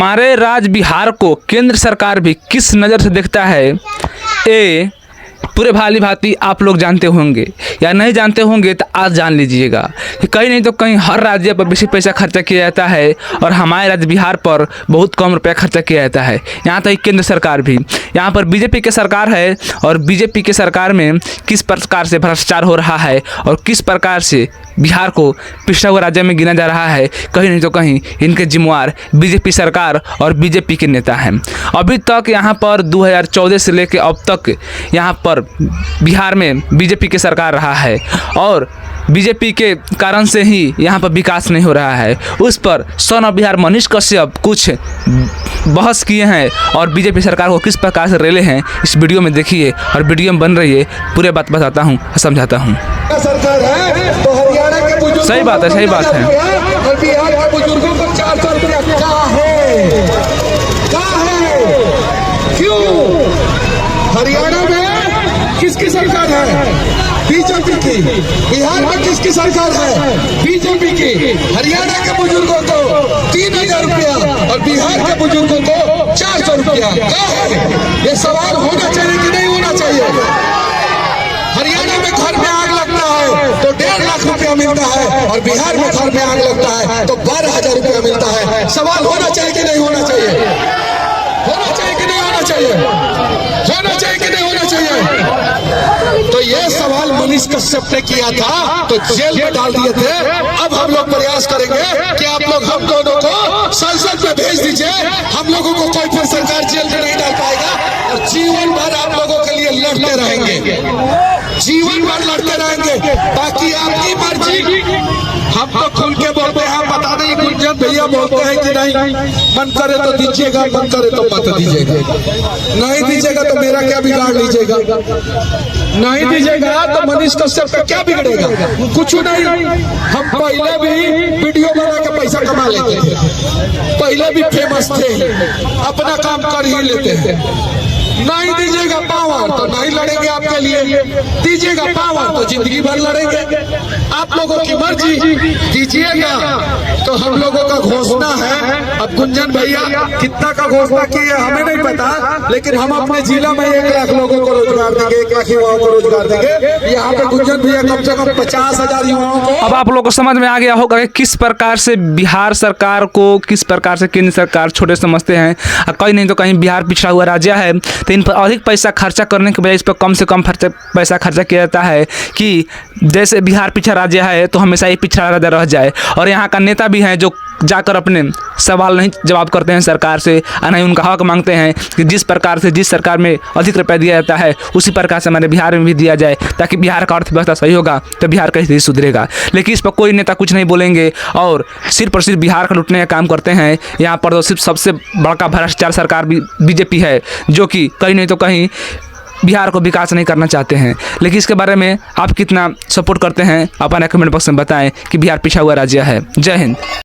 हमारे राज्य बिहार को केंद्र सरकार भी किस नज़र से देखता है, ये पूरे भाली भांति आप लोग जानते होंगे या नहीं जानते होंगे तो आज जान लीजिएगा कि कहीं नहीं तो कहीं हर राज्य पर बेसी पैसा खर्चा किया जाता है और हमारे राज्य बिहार पर बहुत कम रुपया खर्चा किया जाता है। यहाँ तक केंद्र सरकार भी, यहाँ पर बीजेपी की सरकार है और बीजेपी की सरकार में किस प्रकार से भ्रष्टाचार हो रहा है और किस प्रकार से बिहार को पिछड़ा हुआ राज्य में गिना जा रहा है, कहीं नहीं तो कहीं इनके जिम्मेवार बीजेपी सरकार और बीजेपी के नेता हैं। अभी तक यहाँ पर 2014 से लेकर अब तक यहाँ पर बिहार में बीजेपी की सरकार रहा है और बीजेपी के कारण से ही यहाँ पर विकास नहीं हो रहा है। उस पर सन ऑफ बिहार मनीष कश्यप कुछ बहस किए हैं और बीजेपी सरकार को किस प्रकार से रेले हैं, इस वीडियो में देखिए और वीडियो में बन रही है, पूरे बात बताता हूँ, समझाता हूँ। सरकार है तो हरियाणा के बुजुर्गों सही बात है, सही बात है। और बिहार के बुजुर्गों को 400 रुपया कहाँ है? क्यों? हरियाणा में किसकी सरकार है? बीजेपी की। बिहार में किसकी सरकार है? बीजेपी की। हरियाणा के बुजुर्गों को 3000 रुपया और बिहार के बुजुर्गों को 400 रुपया क्या है? ये सवाल होना चाहिए कि नहीं होना चाहिए? हरियाणा में घर में आग लगता है तो 1.5 लाख रुपया मिलता है और बिहार में घर में आग लगता है तो 12,000 रुपया मिलता है। सवाल होना चाहिए कि नहीं होना चाहिए? होना चाहिए कि नहीं होना चाहिए? होना चाहिए कि नहीं होना चाहिए? तो ये सवाल मनीष कश्यप ने किया था तो जेल में डाल दिए थे। अब हम लोग प्रयास करेंगे कि आप लोग हम दोनों को संसद में भेज दीजिए। हम लोगों को कोई फिर सरकार जेल में नहीं डाल पाएगा और जीवन भर आप लोगों के लिए लड़ते रहेंगे, जीवन भर लड़ते रहेंगे। बाकी आपकी मर्जी। हम तो खुल के बोलते हैं, बता दें गुंजन भैया बोलते हैं कि नहीं, मन करे तो दीजिएगा, मन करे तो मत दीजिएगा। नहीं दीजिएगा तो मेरा क्या बिगाड़ लीजिएगा? नहीं दीजिएगा तो मनीष कश्यप का क्या बिगड़ेगा? कुछ नहीं। हम पहले भी वीडियो बना के पैसा कमा लेते थे, पहले भी फेमस थे, अपना काम कर ही लेते हैं। नहीं दीजिएगा पावर तो नहीं लड़ेंगे आपके लिए, दीजिएगा पावर तो जिंदगी भर लड़ेंगे। आप लोगों की मर्जी। दीजिएगा तो हम लोगों का घोषणा है। अब गुंजन भैया कितना का घोषणा की है हमें नहीं पता, लेकिन हम अपने जिला में 1 लाख लोगों को रोजगार देंगे, 1 लाख युवाओं को रोजगार देंगे। यहाँ पे गुंजन भैया कम से कम 50,000 युवाओं को। अब आप लोगों को समझ में आ गया होगा कि किस प्रकार से बिहार सरकार को, किस प्रकार से केंद्र सरकार छोटे समझते हैं। कहीं नहीं तो कहीं बिहार पिछड़ा हुआ राज्य है तो इन पर अधिक पैसा खर्चा करने के बजाय इस पर कम से कम पैसा खर्चा किया जाता है कि जैसे बिहार पिछड़ा राज्य है तो हमेशा ही पिछड़ा राज्य रह जाए। और यहाँ का नेता भी हैं जो जाकर अपने सवाल नहीं जवाब करते हैं सरकार से, और नहीं उनका हक मांगते हैं कि जिस प्रकार से जिस सरकार में अधिक रुपया दिया जाता है उसी प्रकार से हमारे बिहार में भी दिया जाए, ताकि बिहार का अर्थव्यवस्था सही होगा तो बिहार का स्थिति सुधरेगा। लेकिन इस पर कोई नेता कुछ नहीं बोलेंगे और सिर्फ और सिर्फ बिहार का लूटने का काम करते हैं। यहाँ पर तो सिर्फ सबसे बड़का भ्रष्टाचार सरकार बीजेपी है, जो कि कहीं नहीं तो कहीं बिहार को विकास नहीं करना चाहते हैं। लेकिन इसके बारे में आप कितना सपोर्ट करते हैं अपना कमेंट बॉक्स में बताएं कि बिहार पिछड़ा हुआ राज्य है। जय हिंद।